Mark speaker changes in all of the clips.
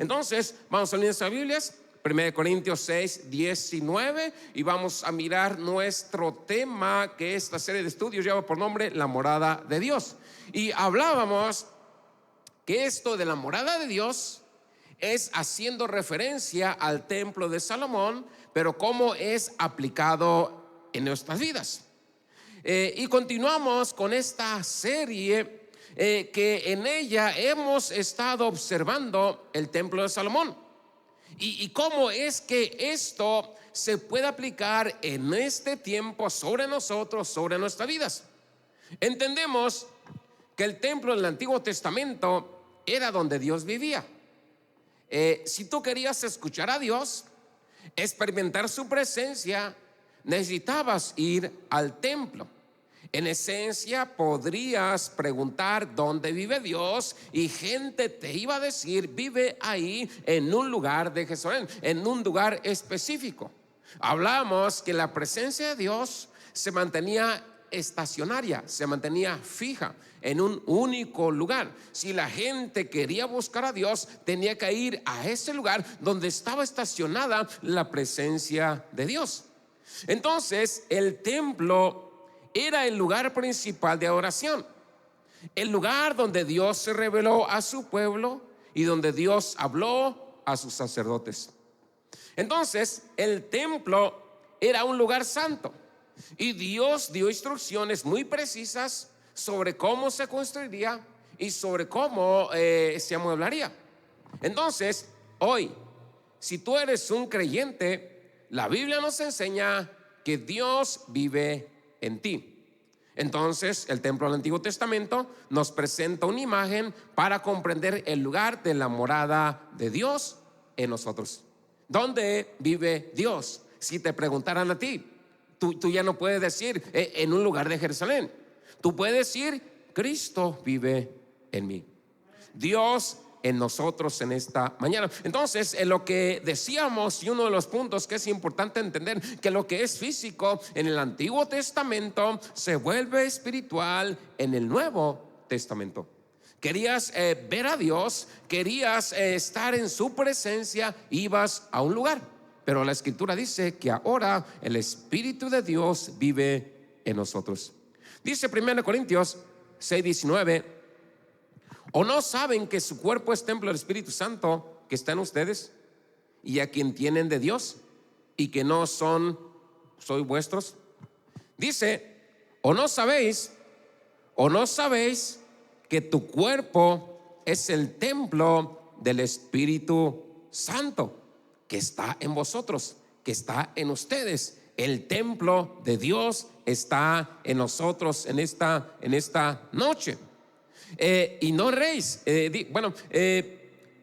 Speaker 1: Entonces, vamos a leer nuestras Biblias, 1 Corintios 6, 19, y vamos a mirar nuestro tema, que esta serie de estudios lleva por nombre La morada de Dios. Y hablábamos que esto de la morada de Dios es haciendo referencia al templo de Salomón, pero cómo es aplicado en nuestras vidas. Y continuamos con esta serie que en ella hemos estado observando el templo de Salomón y cómo es que esto se puede aplicar en este tiempo sobre nosotros, sobre nuestras vidas. Entendemos que el templo del Antiguo Testamento era donde Dios vivía. Si tú querías escuchar a Dios, experimentar su presencia, necesitabas ir al templo. En esencia, podrías preguntar dónde vive Dios y gente te iba a decir: vive ahí en un lugar de Jerusalén, en un lugar específico. Hablamos que la presencia de Dios se mantenía estacionaria, se mantenía fija en un único lugar. Si la gente quería buscar a Dios, tenía que ir a ese lugar donde estaba estacionada la presencia de Dios. Entonces, el templo era el lugar principal de adoración, el lugar donde Dios se reveló a su pueblo y donde Dios habló a sus sacerdotes. Entonces, el templo era un lugar santo y Dios dio instrucciones muy precisas sobre cómo se construiría y sobre cómo se amueblaría. Entonces, hoy, si tú eres un creyente, la Biblia nos enseña que Dios vive en ti. Entonces, el templo del Antiguo Testamento nos presenta una imagen para comprender el lugar de la morada de Dios en nosotros. ¿Dónde vive Dios? Si te preguntaran a ti, tú ya no puedes decir en un lugar de Jerusalén. Tú puedes decir: Cristo vive en mí, Dios en nosotros en esta mañana. Entonces, en lo que decíamos, y uno de los puntos que es importante entender, que lo que es físico en el Antiguo Testamento se vuelve espiritual en el Nuevo Testamento. Querías ver a Dios, querías estar en su presencia, ibas a un lugar. Pero la Escritura dice que ahora el Espíritu de Dios vive en nosotros. Dice 1 Corintios 6, 19: ¿o no saben que su cuerpo es templo del Espíritu Santo que está en ustedes y a quien tienen de Dios y que no sois vuestros? Dice: ¿o no sabéis que tu cuerpo es el templo del Espíritu Santo que está en vosotros, que está en ustedes? El templo de Dios está en nosotros en esta noche. Y no erréis.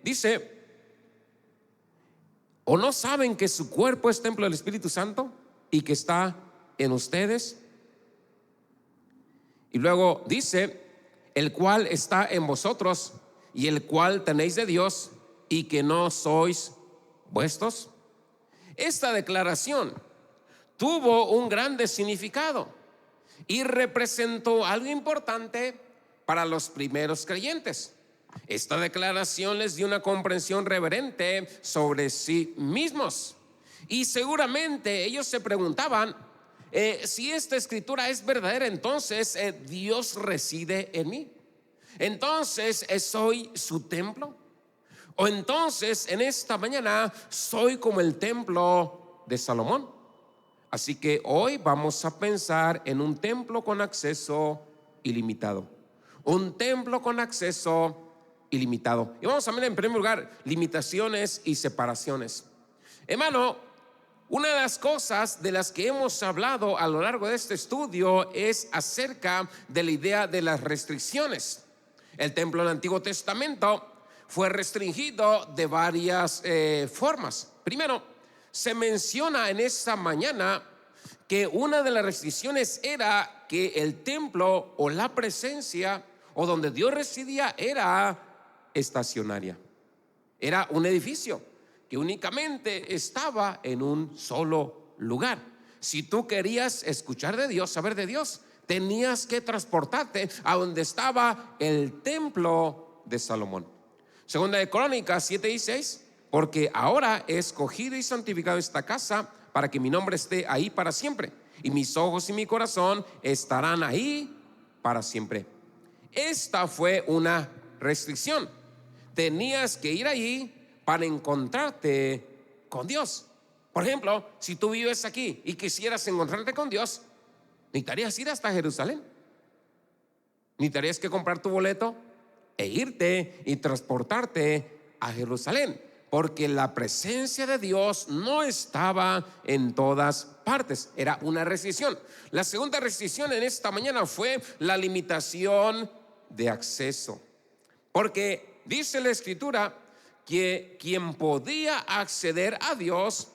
Speaker 1: Dice: ¿o no saben que su cuerpo es templo del Espíritu Santo y que está en ustedes? Y luego dice: el cual está en vosotros y el cual tenéis de Dios y que no sois vuestros. Esta declaración tuvo un grande significado y representó algo importante para los primeros creyentes. Esta declaración les dio una comprensión reverente sobre sí mismos, y seguramente ellos se preguntaban: si esta escritura es verdadera, entonces Dios reside en mí. Entonces, ¿soy su templo? O entonces, en esta mañana, soy como el templo de Salomón. Así que hoy vamos a pensar en un templo con acceso ilimitado. Un templo con acceso ilimitado. Y vamos a ver en primer lugar limitaciones y separaciones. Hermano, una de las cosas de las que hemos hablado a lo largo de este estudio es acerca de la idea de las restricciones. El templo del Antiguo Testamento fue restringido de varias formas. Primero, se menciona en esta mañana que una de las restricciones era que el templo o la presencia o donde Dios residía era estacionaria. Era un edificio que únicamente estaba en un solo lugar. Si tú querías escuchar de Dios, saber de Dios, tenías que transportarte a donde estaba el templo de Salomón. Segunda de Crónicas 7:16, porque ahora he escogido y santificado esta casa para que mi nombre esté ahí para siempre, y mis ojos y mi corazón estarán ahí para siempre. Esta fue una restricción. Tenías que ir allí para encontrarte con Dios. Por ejemplo, si tú vives aquí y quisieras encontrarte con Dios, necesitarías ir hasta Jerusalén. Necesitarías que comprar tu boleto e irte y transportarte a Jerusalén, porque la presencia de Dios no estaba en todas partes. Era una restricción. La segunda restricción en esta mañana fue la limitación de acceso, porque dice la Escritura que quien podía acceder a Dios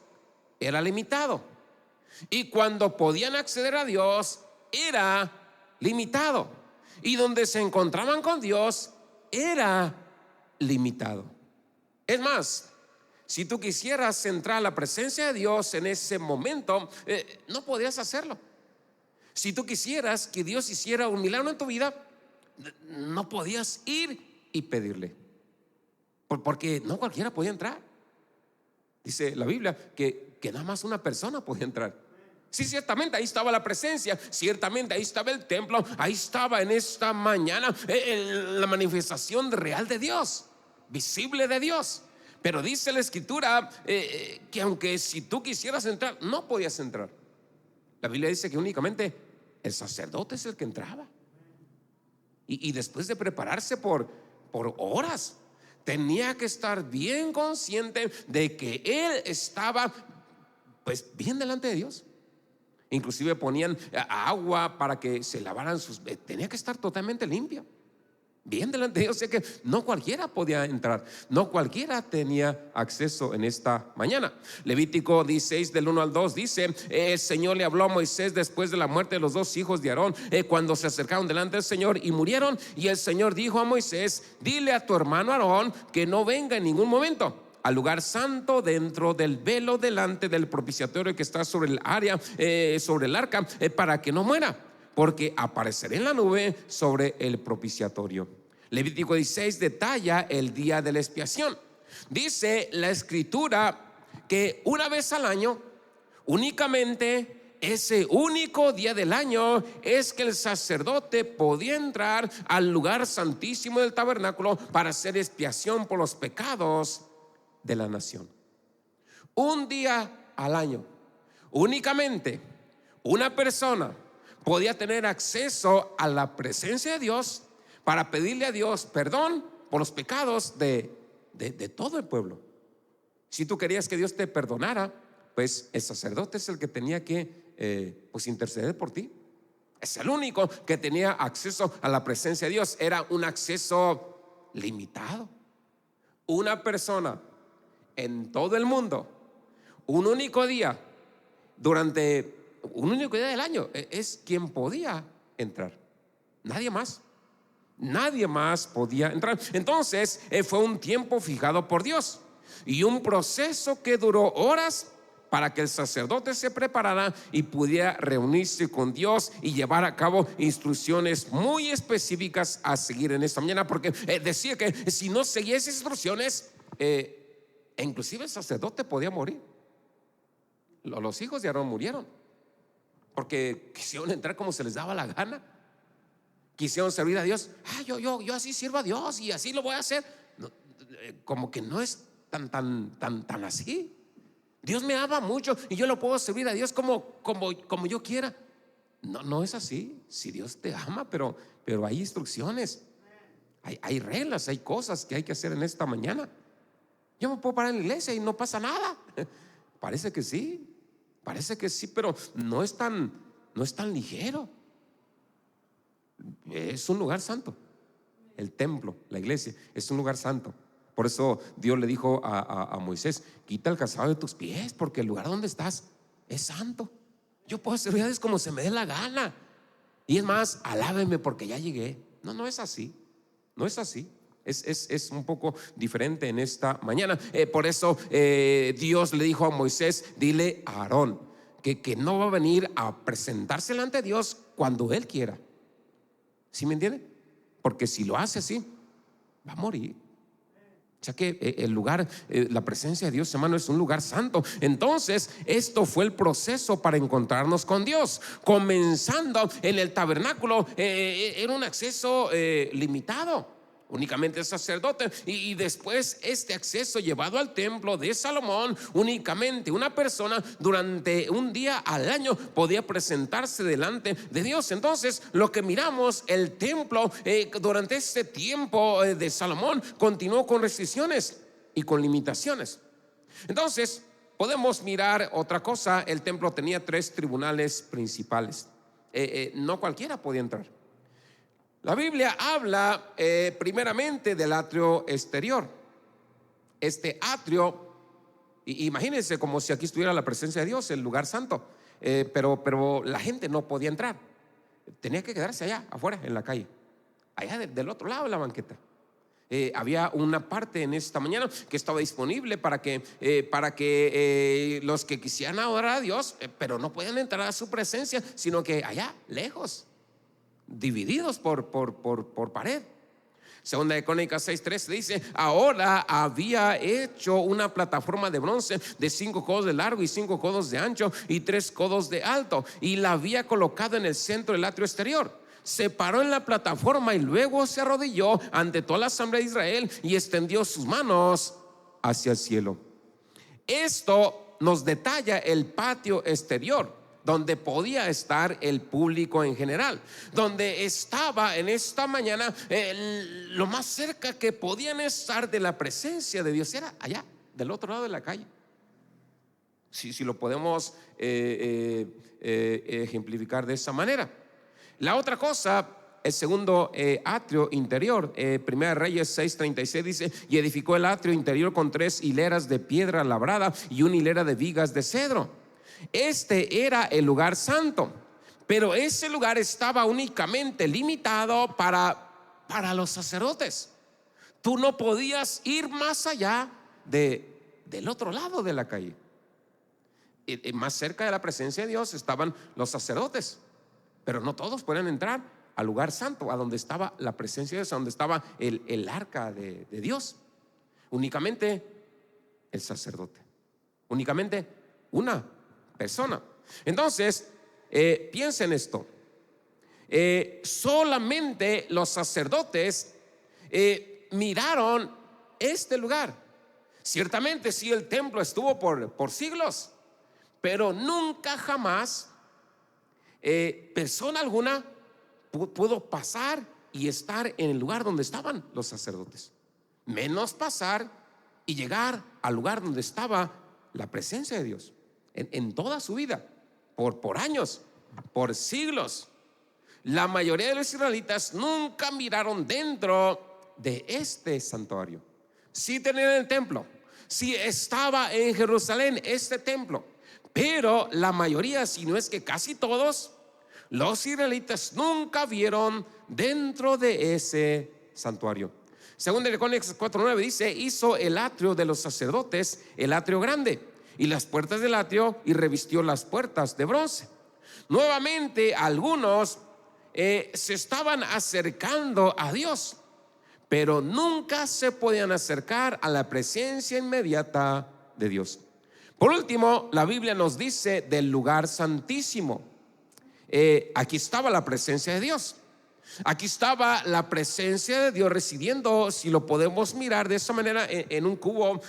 Speaker 1: era limitado, y cuando podían acceder a Dios era limitado, y donde se encontraban con Dios era limitado. Es más, si tú quisieras entrar a la presencia de Dios en ese momento, no podías hacerlo. Si tú quisieras que Dios hiciera un milagro en tu vida, no podías ir y pedirle, porque no cualquiera podía entrar. Dice la Biblia que nada más una persona podía entrar. Sí, ciertamente ahí estaba la presencia, ciertamente ahí estaba el templo, ahí estaba en esta mañana la manifestación real de Dios, visible de Dios. Pero dice la Escritura que aunque si tú quisieras entrar, no podías entrar. La Biblia dice que únicamente el sacerdote es el que entraba. Y después de prepararse por horas, tenía que estar bien consciente de que él estaba pues bien delante de Dios. Inclusive ponían agua para que se lavaran tenía que estar totalmente limpio, bien delante de Dios. O sea que no cualquiera podía entrar, no cualquiera tenía acceso en esta mañana. Levítico 16 del 1 al 2 dice: el Señor le habló a Moisés después de la muerte de los dos hijos de Aarón, cuando se acercaron delante del Señor y murieron. Y el Señor dijo a Moisés: dile a tu hermano Aarón que no venga en ningún momento al lugar santo dentro del velo delante del propiciatorio que está sobre el área, sobre el arca, para que no muera, porque apareceré en la nube sobre el propiciatorio. Levítico 16 detalla el día de la expiación. Dice la Escritura que una vez al año, únicamente ese único día del año, es que el sacerdote podía entrar al lugar santísimo del tabernáculo para hacer expiación por los pecados de la nación. Un día al año, únicamente una persona podía tener acceso a la presencia de Dios para pedirle a Dios perdón por los pecados de todo el pueblo. Si tú querías que Dios te perdonara, pues el sacerdote es el que tenía que pues interceder por ti. Es el único que tenía acceso a la presencia de Dios. Era un acceso limitado. Una persona en todo el mundo, un único día, durante un único día del año, es quien podía entrar. Nadie más. Nadie más podía entrar. Entonces fue un tiempo fijado por Dios y un proceso que duró horas para que el sacerdote se preparara y pudiera reunirse con Dios y llevar a cabo instrucciones muy específicas a seguir en esta mañana, porque decía que si no seguía esas instrucciones, inclusive el sacerdote podía morir. Los hijos de Aarón murieron porque quisieron entrar como se les daba la gana. Quisieron servir a Dios. Yo así sirvo a Dios y así lo voy a hacer. No, como que no es tan así. Dios me ama mucho y yo lo puedo servir a Dios como yo quiera. No es así. Si Dios te ama, pero hay instrucciones, hay reglas, hay cosas que hay que hacer en esta mañana. Yo me puedo parar en la iglesia y no pasa nada. Parece que sí, pero no es tan ligero. Es un lugar santo. El templo, la iglesia, es un lugar santo. Por eso Dios le dijo a Moisés: quita el calzado de tus pies, porque el lugar donde estás es santo. Yo puedo servir a Dios como se me dé la gana. Y es más, alábeme porque ya llegué. No es así. No es así. Es un poco diferente en esta mañana. Por eso Dios le dijo a Moisés: dile a Aarón que no va a venir a presentarse delante de Dios cuando él quiera. ¿Sí me entiende? Porque si lo hace así, va a morir. O sea que el lugar, la presencia de Dios, hermano, es un lugar santo. Entonces, esto fue el proceso para encontrarnos con Dios. Comenzando en el tabernáculo, era un acceso limitado. Únicamente el sacerdote, y después este acceso llevado al templo de Salomón, únicamente una persona durante un día al año podía presentarse delante de Dios. Entonces lo que miramos, el templo durante este tiempo de Salomón continuó con restricciones y con limitaciones. Entonces podemos mirar otra cosa. El templo tenía 3 tribunales principales. No cualquiera podía entrar. La Biblia habla primeramente del atrio exterior. Este atrio, imagínense como si aquí estuviera la presencia de Dios, el lugar santo, pero la gente no podía entrar. Tenía que quedarse allá afuera en la calle, allá del otro lado de la banqueta. Había una parte en esta mañana que estaba disponible para que los que quisieran adorar a Dios, pero no podían entrar a su presencia, sino que allá lejos, divididos por pared. Segunda de Crónicas 6:3 dice: ahora había hecho una plataforma de bronce de 5 codos de largo y 5 codos de ancho y 3 codos de alto, y la había colocado en el centro del atrio exterior. Se paró en la plataforma y luego se arrodilló ante toda la asamblea de Israel y extendió sus manos hacia el cielo. Esto nos detalla el patio exterior, donde podía estar el público en general, donde estaba en esta mañana lo más cerca que podían estar de la presencia de Dios era allá, del otro lado de la calle. Si lo podemos ejemplificar de esa manera. La otra cosa, el segundo atrio interior, Primera de Reyes 6:36 dice: y edificó el atrio interior con 3 hileras de piedra labrada y 1 hilera de vigas de cedro. Este era el lugar santo, pero ese lugar estaba únicamente limitado para los sacerdotes. Tú no podías ir más allá del otro lado de la calle. Más cerca de la presencia de Dios estaban los sacerdotes, pero no todos podían entrar al lugar santo, a donde estaba la presencia de Dios, a donde estaba el arca de Dios. Únicamente el sacerdote, únicamente una persona. Entonces piensen esto, solamente los sacerdotes miraron este lugar. Ciertamente sí, el templo estuvo por siglos, pero nunca jamás persona alguna pudo pasar y estar en el lugar donde estaban los sacerdotes, menos pasar y llegar al lugar donde estaba la presencia de Dios. En toda su vida, por años, por siglos, la mayoría de los israelitas nunca miraron dentro de este santuario. Sí tenían el templo, sí estaba en Jerusalén este templo, pero la mayoría, si no es que casi todos, los israelitas nunca vieron dentro de ese santuario. Según de Crónicas 4:9 dice: hizo el atrio de los sacerdotes, el atrio grande, y las puertas del atrio, y revistió las puertas de bronce. Nuevamente algunos se estaban acercando a Dios, pero nunca se podían acercar a la presencia inmediata de Dios. Por último, la Biblia nos dice del lugar santísimo. Aquí estaba la presencia de Dios. Aquí estaba la presencia de Dios residiendo, si lo podemos mirar de esa manera, en un cubo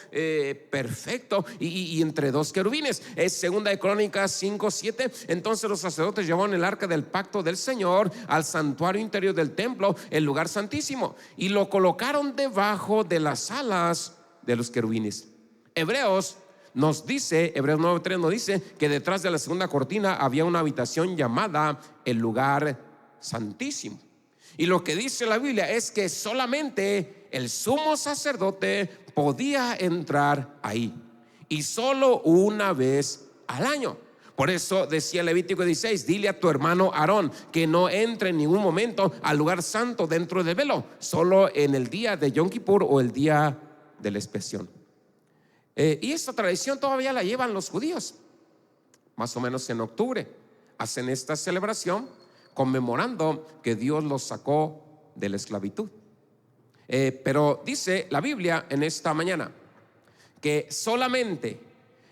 Speaker 1: perfecto y entre 2 querubines. Es segunda de Crónicas 5:7. Entonces los sacerdotes llevaron el arca del pacto del Señor al santuario interior del templo, el lugar santísimo, y lo colocaron debajo de las alas de los querubines. Hebreos 9:3 nos dice que detrás de la segunda cortina había una habitación llamada el lugar santísimo. Y lo que dice la Biblia es que solamente el sumo sacerdote podía entrar ahí, y solo una vez al año. Por eso decía Levítico 16: dile a tu hermano Aarón que no entre en ningún momento al lugar santo dentro del velo, solo en el día de Yom Kippur o el día de la expiación. Y esta tradición todavía la llevan los judíos. Más o menos en octubre hacen esta celebración conmemorando que Dios los sacó de la esclavitud. Pero dice la Biblia en esta mañana que solamente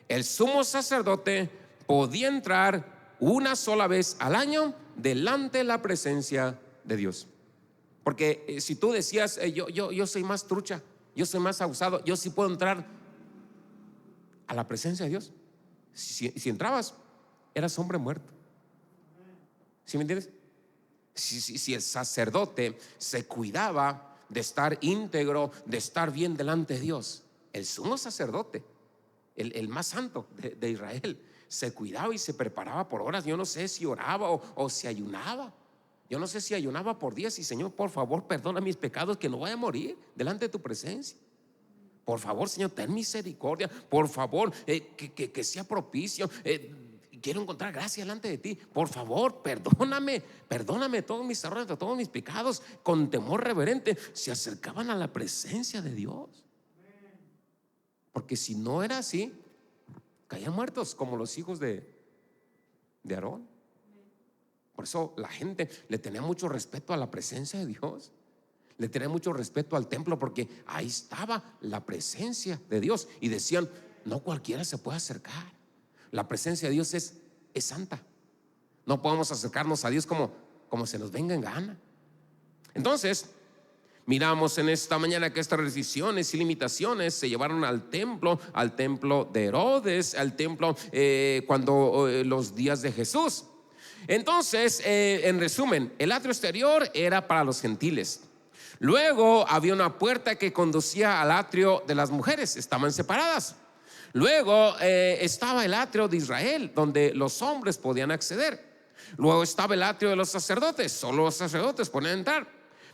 Speaker 1: el sumo sacerdote podía entrar una sola vez al año delante de la presencia de Dios. Porque si tú decías, yo soy más trucha, yo soy más abusado, yo sí puedo entrar a la presencia de Dios. Si entrabas, eras hombre muerto. ¿Sí me entiendes? Si el sacerdote se cuidaba de estar íntegro, de estar bien delante de Dios, el sumo sacerdote, el más santo de Israel, se cuidaba y se preparaba por horas. Yo no sé si oraba o si ayunaba. Yo no sé si ayunaba por días y Señor, por favor, perdona mis pecados, que no vaya a morir delante de tu presencia. Por favor, Señor, ten misericordia. Por favor, que sea propicio. Quiero encontrar gracia delante de ti. Por favor, perdóname todos mis errores, todos mis pecados. Con temor reverente se acercaban a la presencia de Dios. Porque si no era así, caían muertos como los hijos de Aarón. Por eso la gente le tenía mucho respeto a la presencia de Dios. Le tenía mucho respeto al templo, porque ahí estaba la presencia de Dios. Y decían, no cualquiera se puede acercar. La presencia de Dios es santa. No podemos acercarnos a Dios como se nos venga en gana. Entonces, miramos en esta mañana que estas restricciones y limitaciones se llevaron al templo de Herodes, al templo cuando los días de Jesús. Entonces, en resumen, el atrio exterior era para los gentiles. Luego había una puerta que conducía al atrio de las mujeres, estaban separadas. Luego estaba el atrio de Israel, donde los hombres podían acceder. Luego estaba el atrio de los sacerdotes, solo los sacerdotes podían entrar.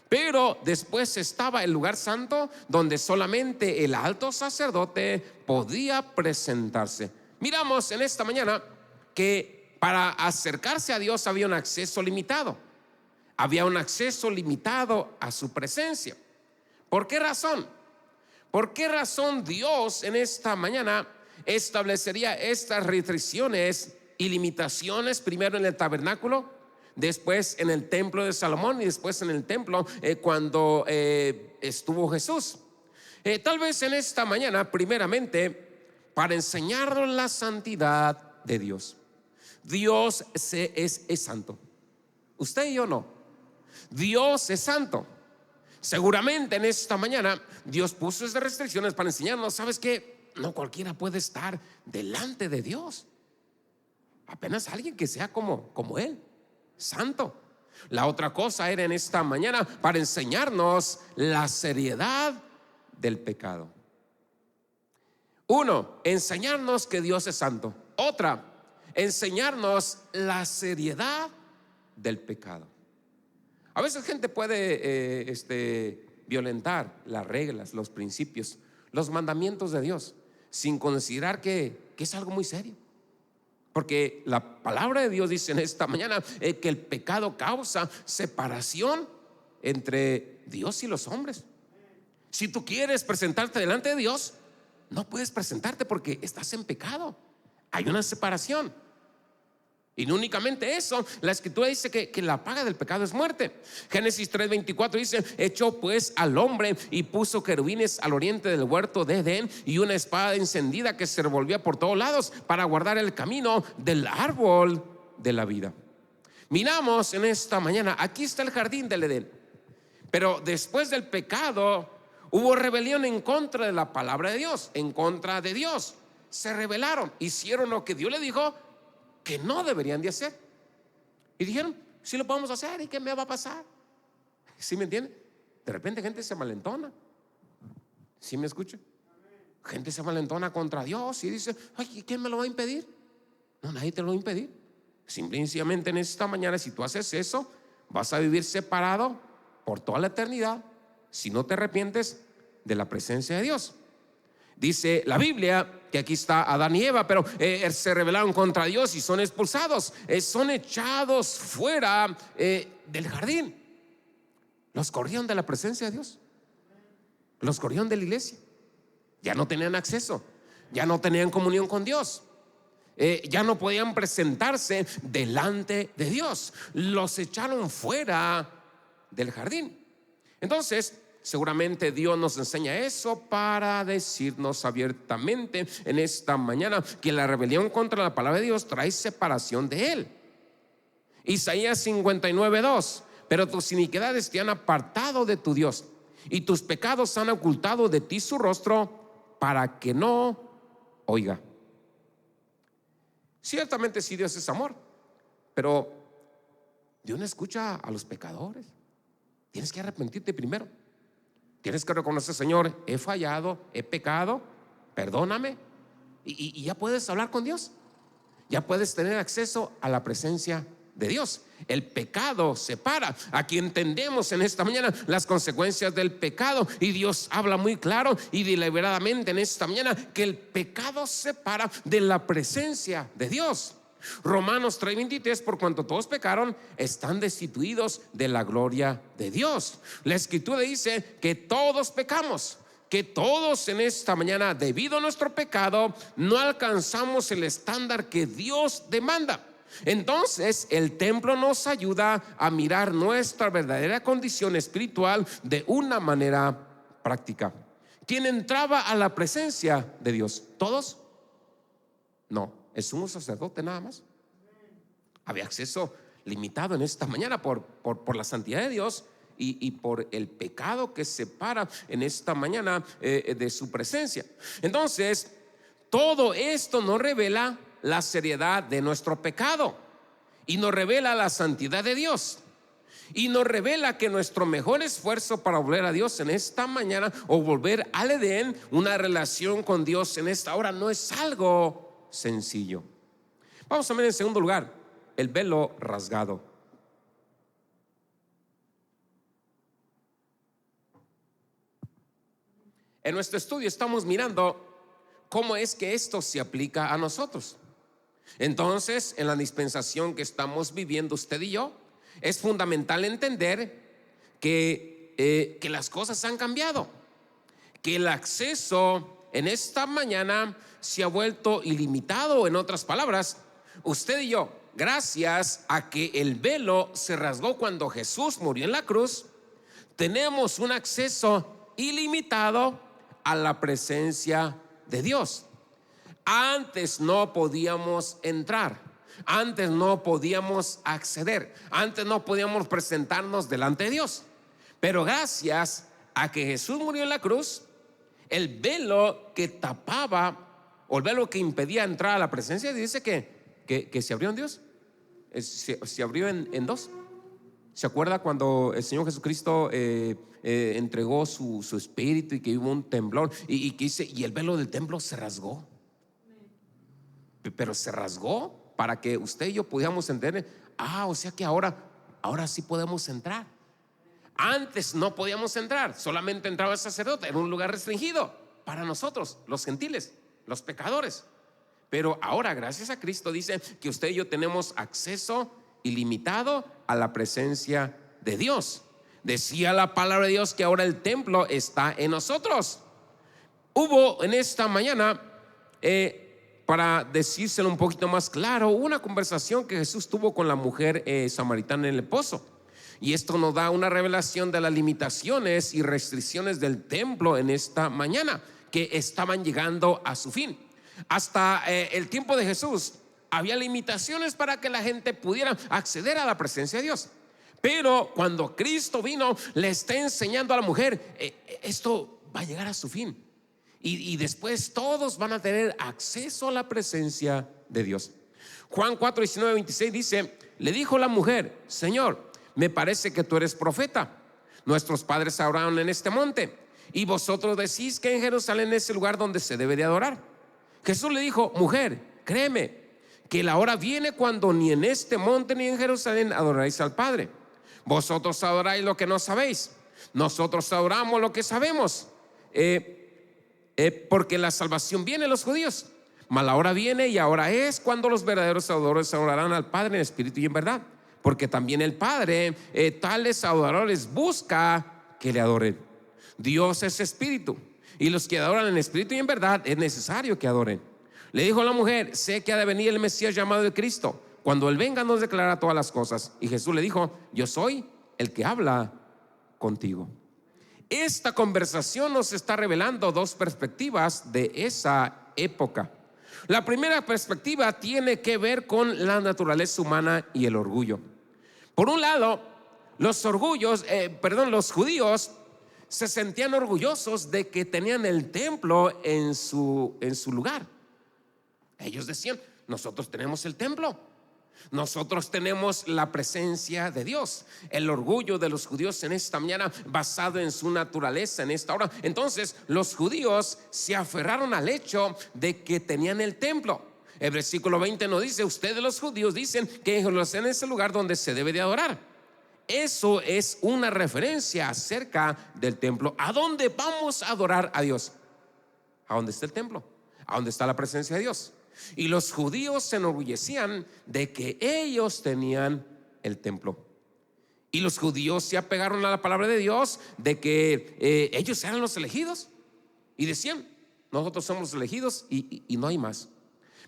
Speaker 1: Pero después estaba el lugar santo, donde solamente el alto sacerdote podía presentarse. Miramos en esta mañana que para acercarse a Dios había un acceso limitado. Había un acceso limitado a su presencia. ¿Por qué razón? ¿Por qué razón Dios en esta mañana establecería estas restricciones y limitaciones? Primero en el tabernáculo, después en el templo de Salomón y después en el templo cuando estuvo Jesús. Tal vez en esta mañana, primeramente, para enseñarnos la santidad de Dios. Dios es santo. Usted y yo no. Dios es santo. Seguramente en esta mañana Dios puso esas restricciones para enseñarnos, ¿sabes qué? No cualquiera puede estar delante de Dios. Apenas alguien que sea como Él, santo. La otra cosa era en esta mañana para enseñarnos la seriedad del pecado. Uno, enseñarnos que Dios es santo. Otra, enseñarnos la seriedad del pecado. A veces gente puede violentar las reglas, los principios, los mandamientos de Dios, sin considerar que es algo muy serio. Porque la palabra de Dios dice en esta mañana que el pecado causa separación entre Dios y los hombres. Si tú quieres presentarte delante de Dios, no puedes presentarte porque estás en pecado. Hay una separación. Y no únicamente eso, la escritura dice que la paga del pecado es muerte. Génesis 3:24 dice: echó pues al hombre y puso querubines al oriente del huerto de Edén y una espada encendida que se revolvía por todos lados para guardar el camino del árbol de la vida. Miramos en esta mañana, aquí está el jardín del Edén, pero después del pecado hubo rebelión en contra de la palabra de Dios, en contra de Dios. Se rebelaron, hicieron lo que Dios le dijo que no deberían de hacer. Y dijeron, sí lo podemos hacer, ¿y qué me va a pasar? ¿Sí me entiende? De repente gente se malentona. ¿Sí me escucha? Gente se malentona contra Dios y dice, ay, ¿quién me lo va a impedir? No, nadie te lo va a impedir. Simplemente en esta mañana, si tú haces eso, vas a vivir separado por toda la eternidad si no te arrepientes de la presencia de Dios. Dice la Biblia que aquí está Adán y Eva, pero se rebelaron contra Dios y son expulsados, son echados fuera del jardín. Los corrieron de la presencia de Dios, los corrieron de la iglesia. Ya no tenían acceso, ya no tenían comunión con Dios, ya no podían presentarse delante de Dios. Los echaron fuera del jardín. Entonces seguramente Dios nos enseña eso para decirnos abiertamente en esta mañana que la rebelión contra la palabra de Dios trae separación de Él. Isaías 59:2: pero tus iniquidades te han apartado de tu Dios, y tus pecados han ocultado de ti su rostro, para que no oiga. Ciertamente sí, Dios es amor, pero Dios no escucha a los pecadores. Tienes que arrepentirte primero. Tienes que reconocer: Señor, he fallado, he pecado, perdóname. Y ya puedes hablar con Dios. Ya puedes tener acceso a la presencia de Dios. El pecado separa. Aquí entendemos en esta mañana las consecuencias del pecado, y Dios habla muy claro y deliberadamente en esta mañana que el pecado separa de la presencia de Dios. Romanos 3:23: por cuanto todos pecaron, están destituidos de la gloria de Dios. La escritura dice que todos pecamos, que todos en esta mañana, debido a nuestro pecado, no alcanzamos el estándar que Dios demanda. Entonces el templo nos ayuda a mirar nuestra verdadera condición espiritual de una manera práctica. ¿Quién entraba a la presencia de Dios? ¿Todos? No, el sumo sacerdote nada más. Había acceso limitado en esta mañana por la santidad de Dios y por el pecado que separa en esta mañana de su presencia. Entonces, todo esto nos revela la seriedad de nuestro pecado, y nos revela la santidad de Dios, y nos revela que nuestro mejor esfuerzo para volver a Dios en esta mañana, o volver al Edén, una relación con Dios en esta hora, no es algo sencillo. Vamos a ver en segundo lugar el velo rasgado. En nuestro estudio estamos mirando cómo es que esto se aplica a nosotros. Entonces, en la dispensación que estamos viviendo usted y yo, es fundamental entender que las cosas han cambiado, que el acceso en esta mañana se ha vuelto ilimitado. En otras palabras, usted y yo, gracias a que el velo se rasgó cuando Jesús murió en la cruz, tenemos un acceso ilimitado a la presencia de Dios. Antes no podíamos entrar, antes no podíamos acceder, antes no podíamos presentarnos delante de Dios. Pero gracias a que Jesús murió en la cruz, el velo que tapaba, o el velo que impedía entrar a la presencia, dice que se abrió en Dios. Se abrió en dos. ¿Se acuerda cuando el Señor Jesucristo entregó su espíritu y que hubo un temblor y que dice, y el velo del templo se rasgó? Pero se rasgó para que usted y yo pudiéramos entender. O sea que ahora sí podemos entrar. Antes no podíamos entrar, solamente entraba el sacerdote, era un lugar restringido para nosotros, los gentiles, los pecadores. Pero ahora, gracias a Cristo, dice que usted y yo tenemos acceso ilimitado a la presencia de Dios. Decía la palabra de Dios que ahora el templo está en nosotros. Hubo en esta mañana, para decírselo un poquito más claro, una conversación que Jesús tuvo con la mujer samaritana en el pozo. Y esto nos da una revelación de las limitaciones y restricciones del templo en esta mañana, que estaban llegando a su fin. Hasta el tiempo de Jesús había limitaciones para que la gente pudiera acceder a la presencia de Dios. Pero cuando Cristo vino, le está enseñando a la mujer, esto va a llegar a su fin. Y después todos van a tener acceso a la presencia de Dios. Juan 4:19-26 dice: le dijo la mujer, Señor, me parece que tú eres profeta. Nuestros padres adoraron en este monte, y vosotros decís que en Jerusalén es el lugar donde se debe de adorar. Jesús le dijo, mujer, créeme que la hora viene cuando ni en este monte ni en Jerusalén adoráis al Padre. Vosotros adoráis lo que no sabéis, nosotros adoramos lo que sabemos, porque la salvación viene a los judíos. Mas la hora viene y ahora es cuando los verdaderos adoradores adorarán al Padre en espíritu y en verdad, porque también el Padre tales adoradores busca que le adoren. Dios es espíritu, y los que adoran en espíritu y en verdad es necesario que adoren. Le dijo a la mujer, sé que ha de venir el Mesías llamado el Cristo. Cuando Él venga nos declarará todas las cosas. Y Jesús le dijo, yo soy el que habla contigo. Esta conversación nos está revelando dos perspectivas de esa época. La primera perspectiva tiene que ver con la naturaleza humana y el orgullo. Por un lado, los judíos se sentían orgullosos de que tenían el templo en su lugar. Ellos decían: nosotros tenemos el templo, nosotros tenemos la presencia de Dios. El orgullo de los judíos en esta mañana, basado en su naturaleza en esta hora. Entonces los judíos se aferraron al hecho de que tenían el templo. El versículo 20 nos dice: ustedes los judíos dicen que Jerusalén es el lugar donde se debe de adorar. Eso es una referencia acerca del templo. ¿A dónde vamos a adorar a Dios? ¿A dónde está el templo? ¿A dónde está la presencia de Dios? Y los judíos se enorgullecían de que ellos tenían el templo. Y los judíos se apegaron a la palabra de Dios de que ellos eran los elegidos. Y decían: nosotros somos los elegidos y no hay más.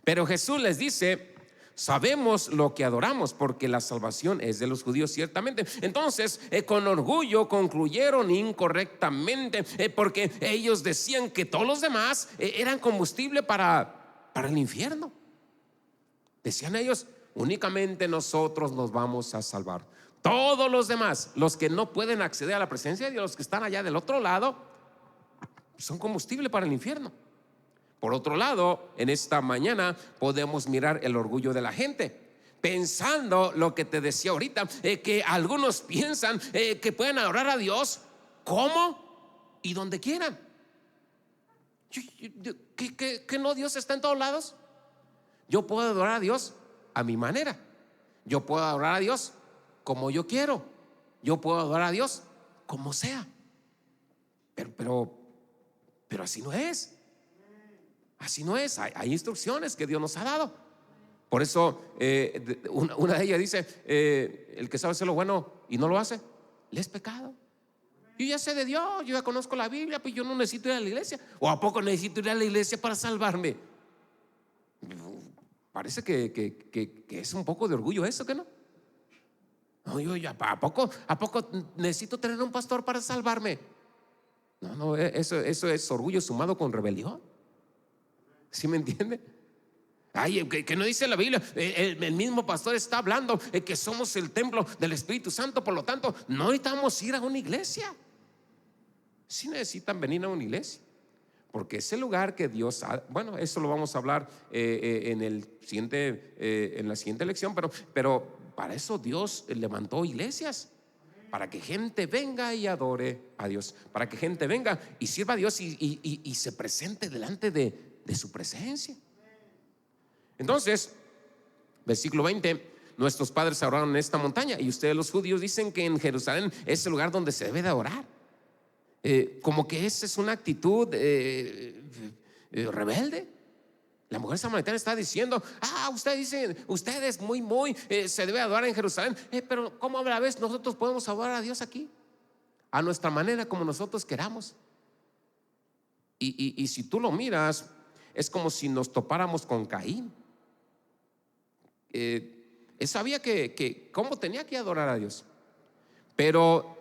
Speaker 1: Pero Jesús les dice: sabemos lo que adoramos, porque la salvación es de los judíos ciertamente. Entonces con orgullo concluyeron incorrectamente, porque ellos decían que todos los demás eran combustible para el infierno. Decían ellos: únicamente nosotros nos vamos a salvar. Todos los demás, los que no pueden acceder a la presencia de Dios, los que están allá del otro lado, son combustible para el infierno. Por otro lado, en esta mañana podemos mirar el orgullo de la gente, pensando lo que te decía ahorita, que algunos piensan que pueden adorar a Dios como y donde quieran. ¿Que no Dios está en todos lados? Yo puedo adorar a Dios a mi manera. Yo puedo adorar a Dios como yo quiero. Yo puedo adorar a Dios como sea. Pero así no es. Así no es. Hay instrucciones que Dios nos ha dado. Por eso una de ellas dice: el que sabe hacer lo bueno y no lo hace, le es pecado. Yo ya sé de Dios, yo ya conozco la Biblia, pues yo no necesito ir a la iglesia. ¿O a poco necesito ir a la iglesia para salvarme? Parece que es un poco de orgullo eso, ¿que no? No, yo ya, ¿a poco necesito tener un pastor para salvarme? No, eso es orgullo sumado con rebelión. ¿Sí me entiende? Ay, que no dice la Biblia, el mismo pastor está hablando que somos el templo del Espíritu Santo. Por lo tanto, no necesitamos ir a una iglesia. Sí necesitan venir a una iglesia, porque es el lugar que Dios ha, bueno, eso lo vamos a hablar en la siguiente lección. Pero para eso Dios levantó iglesias, para que gente venga y adore a Dios, para que gente venga y sirva a Dios y se presente delante de su presencia. Entonces, versículo 20: nuestros padres adoraron en esta montaña, y ustedes los judíos dicen que en Jerusalén es el lugar donde se debe de adorar. Como que esa es una actitud rebelde. La mujer samaritana está diciendo: ustedes dicen, ustedes muy se debe adorar en Jerusalén, pero ¿cómo a la vez nosotros podemos adorar a Dios aquí? A nuestra manera, como nosotros queramos. Y si tú lo miras, es como si nos topáramos con Caín. Él sabía que cómo tenía que adorar a Dios, pero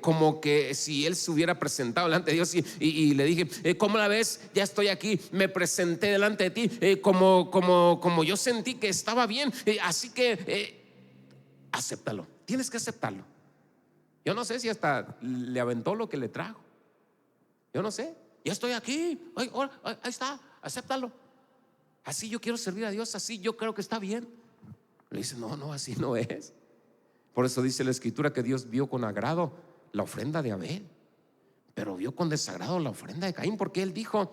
Speaker 1: como que si él se hubiera presentado delante de Dios y le dije: ¿cómo la ves? Ya estoy aquí, me presenté delante de ti, como yo sentí que estaba bien, así que acéptalo, tienes que aceptarlo. Yo no sé si hasta le aventó lo que le trajo. Yo no sé, ya estoy aquí, ahí está, acéptalo. Así yo quiero servir a Dios, así yo creo que está bien. Le dice: no, así no es. Por eso dice la Escritura que Dios vio con agrado la ofrenda de Abel, pero vio con desagrado la ofrenda de Caín, porque él dijo: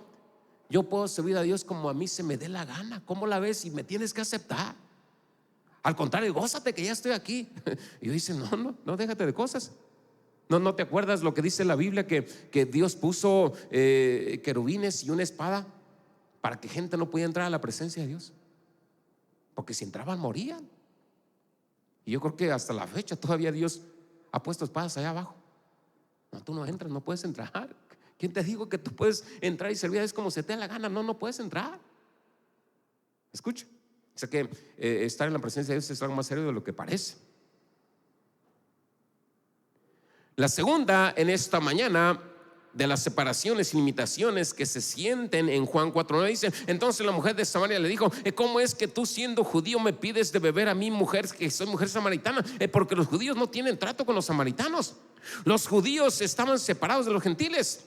Speaker 1: yo puedo servir a Dios como a mí se me dé la gana. ¿Cómo la ves? Y me tienes que aceptar. Al contrario, gózate que ya estoy aquí. Y yo dice: no, déjate de cosas. No te acuerdas lo que dice la Biblia, que Dios puso querubines y una espada para que gente no pudiera entrar a la presencia de Dios, porque si entraban morían. Y yo creo que hasta la fecha todavía Dios ha puesto espadas allá abajo. No, tú no entras, no puedes entrar. ¿Quién te dijo que tú puedes entrar y servir a Dios como se te da la gana? No puedes entrar. Escucha, o sea que estar en la presencia de Dios es algo más serio de lo que parece. La segunda en esta mañana de las separaciones y limitaciones que se sienten en Juan 4:9 dice: entonces la mujer de Samaria le dijo: ¿cómo es que tú, siendo judío, me pides de beber a mí, mujer, que soy mujer samaritana? Porque los judíos no tienen trato con los samaritanos. Los judíos estaban separados de los gentiles.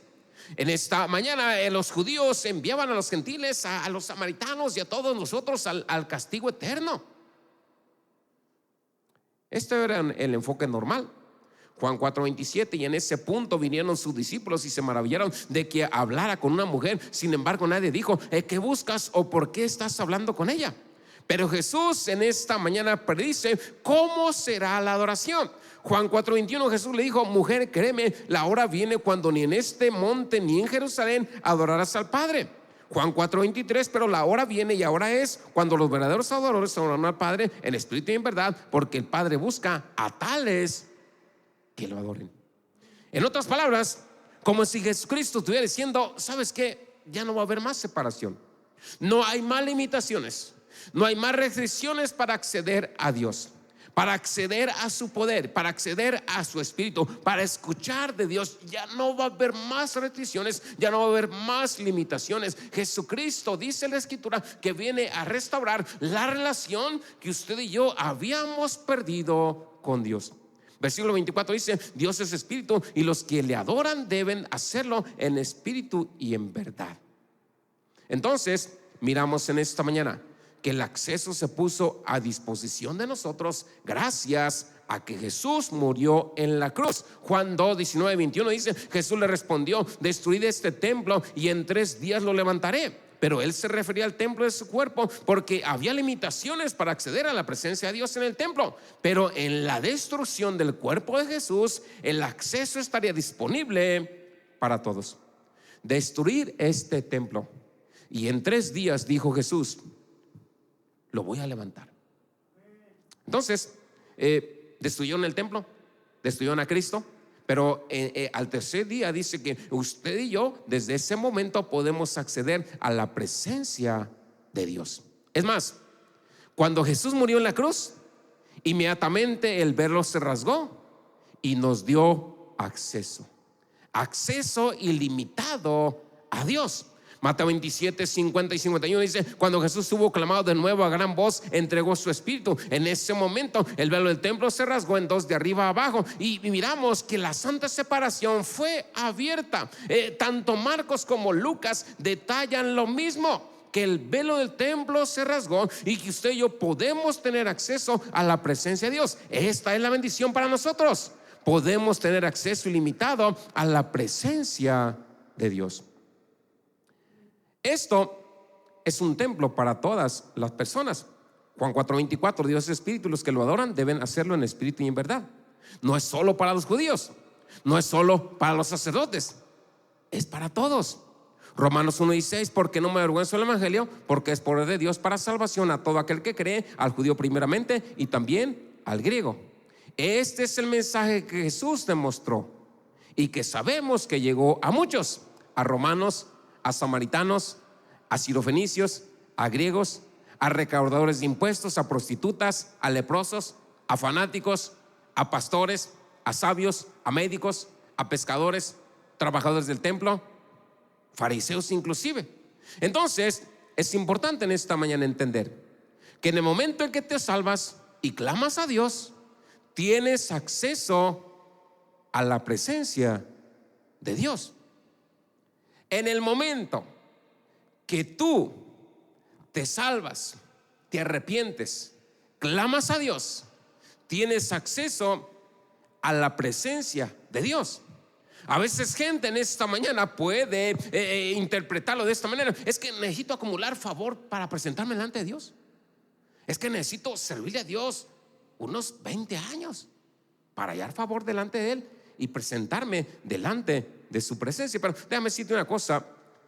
Speaker 1: En esta mañana los judíos enviaban a los gentiles, a los samaritanos y a todos nosotros al castigo eterno. Este era el enfoque normal. Juan 4:27, y en ese punto vinieron sus discípulos y se maravillaron de que hablara con una mujer. Sin embargo, nadie dijo: ¿qué buscas o por qué estás hablando con ella? Pero Jesús en esta mañana predice cómo será la adoración. Juan 4:21, Jesús le dijo: mujer, créeme, la hora viene cuando ni en este monte ni en Jerusalén adorarás al Padre. Juan 4:23, pero la hora viene y ahora es cuando los verdaderos adoradores adorarán al Padre en espíritu y en verdad, porque el Padre busca a tales que lo adoren. En otras palabras, como si Jesucristo estuviera diciendo: ¿sabes qué? Ya no va a haber más separación. No hay más limitaciones. No hay más restricciones para acceder a Dios, para acceder a su poder, para acceder a su espíritu, para escuchar de Dios. Ya no va a haber más restricciones, ya no va a haber más limitaciones. Jesucristo, dice la Escritura, que viene a restaurar la relación que usted y yo habíamos perdido con Dios. Versículo 24 dice: Dios es espíritu y los que le adoran deben hacerlo en espíritu y en verdad. Entonces miramos en esta mañana que el acceso se puso a disposición de nosotros gracias a que Jesús murió en la cruz. Juan 2:19-21 dice: Jesús le respondió: destruid este templo y en 3 días lo levantaré. Pero él se refería al templo de su cuerpo, porque había limitaciones para acceder a la presencia de Dios en el templo. Pero en la destrucción del cuerpo de Jesús, el acceso estaría disponible para todos. Destruir este templo y en 3 días, dijo Jesús, lo voy a levantar. Entonces destruyeron el templo, destruyeron a Cristo, pero al tercer día dice que usted y yo desde ese momento podemos acceder a la presencia de Dios. Es más, cuando Jesús murió en la cruz, inmediatamente el velo se rasgó y nos dio acceso ilimitado a Dios. Mateo 27:50 y 51 dice: cuando Jesús hubo clamado de nuevo a gran voz, entregó su espíritu. En ese momento el velo del templo se rasgó en 2 de arriba a abajo, y miramos que la santa separación fue abierta. Tanto Marcos como Lucas detallan lo mismo, que el velo del templo se rasgó y que usted y yo podemos tener acceso a la presencia de Dios. Esta es la bendición para nosotros. Podemos tener acceso ilimitado a la presencia de Dios. Esto es un templo para todas las personas. Juan 4:24, Dios es espíritu y los que lo adoran deben hacerlo en espíritu y en verdad. No es solo para los judíos, no es solo para los sacerdotes, es para todos. Romanos 1:16, porque no me avergüenzo del evangelio, porque es poder de Dios para salvación a todo aquel que cree, al judío primeramente y también al griego. Este es el mensaje que Jesús demostró y que sabemos que llegó a muchos: a romanos, a samaritanos, a sirofenicios, a griegos, a recaudadores de impuestos, a prostitutas, a leprosos, a fanáticos, a pastores, a sabios, a médicos, a pescadores, trabajadores del templo, fariseos inclusive. Entonces es importante en esta mañana entender que en el momento en que te salvas y clamas a Dios, tienes acceso a la presencia de Dios. En el momento que tú te salvas, te arrepientes, clamas a Dios, tienes acceso a la presencia de Dios. A veces gente en esta mañana puede interpretarlo de esta manera: es que necesito acumular favor para presentarme delante de Dios. Es que necesito servirle a Dios unos 20 años para hallar favor delante de Él y presentarme delante de su presencia. Pero déjame decirte una cosa.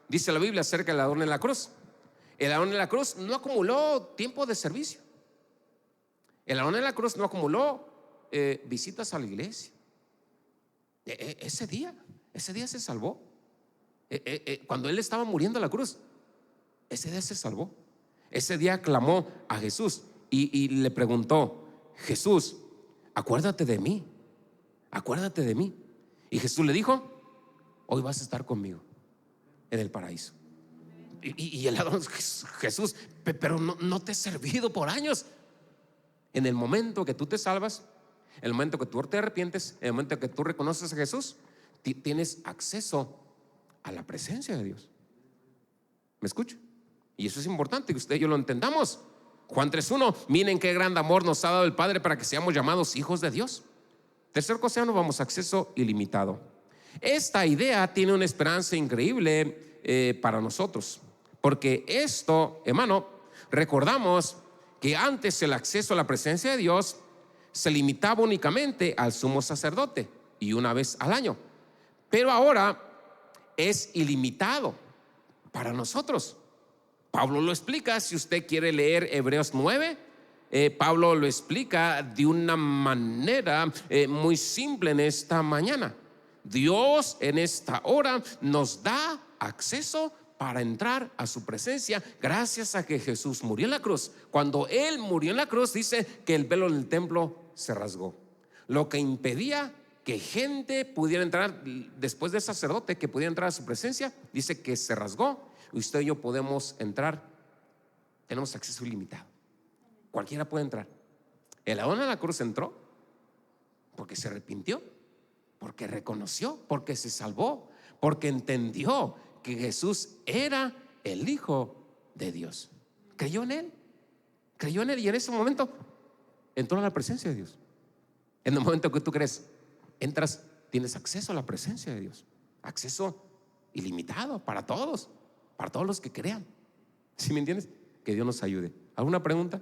Speaker 1: Dice la Biblia acerca del ladrón en la cruz: el ladrón en la cruz no acumuló tiempo de servicio. El ladrón en la cruz no acumuló visitas a la iglesia. Ese día se salvó. Cuando él estaba muriendo en la cruz, ese día se salvó. Ese día clamó a Jesús y le preguntó: Jesús, acuérdate de mí, acuérdate de mí. Y Jesús le dijo: hoy vas a estar conmigo en el paraíso. Y el ladrón: Jesús, pero no te he servido por años. En el momento que tú te salvas, en el momento que tú te arrepientes, en el momento que tú reconoces a Jesús, tienes acceso a la presencia de Dios. ¿Me escucha? Y eso es importante que usted y yo lo entendamos. Juan 3:1: miren qué gran amor nos ha dado el Padre para que seamos llamados hijos de Dios. Tercer cosa, nos vamos a acceso ilimitado. Esta idea tiene una esperanza increíble para nosotros, porque esto, hermano, recordamos que antes el acceso a la presencia de Dios se limitaba únicamente al sumo sacerdote y una vez al año, pero ahora es ilimitado para nosotros. Pablo lo explica. Si usted quiere leer Hebreos 9, Pablo lo explica de una manera muy simple en esta mañana. Dios en esta hora nos da acceso para entrar a su presencia gracias a que Jesús murió en la cruz. Cuando Él murió en la cruz, dice que el velo del templo se rasgó, lo que impedía que gente pudiera entrar después del sacerdote, que pudiera entrar a su presencia. Dice que se rasgó. Usted y yo podemos entrar. Tenemos acceso ilimitado. Cualquiera puede entrar. El ladrón a la cruz entró porque se arrepintió, porque reconoció, porque se salvó, porque entendió que Jesús era el Hijo de Dios. Creyó en Él, y en ese momento entró a la presencia de Dios. En el momento que tú crees, entras, tienes acceso a la presencia de Dios. Acceso ilimitado para todos los que crean. ¿Sí me entiendes? Que Dios nos ayude. ¿Alguna pregunta?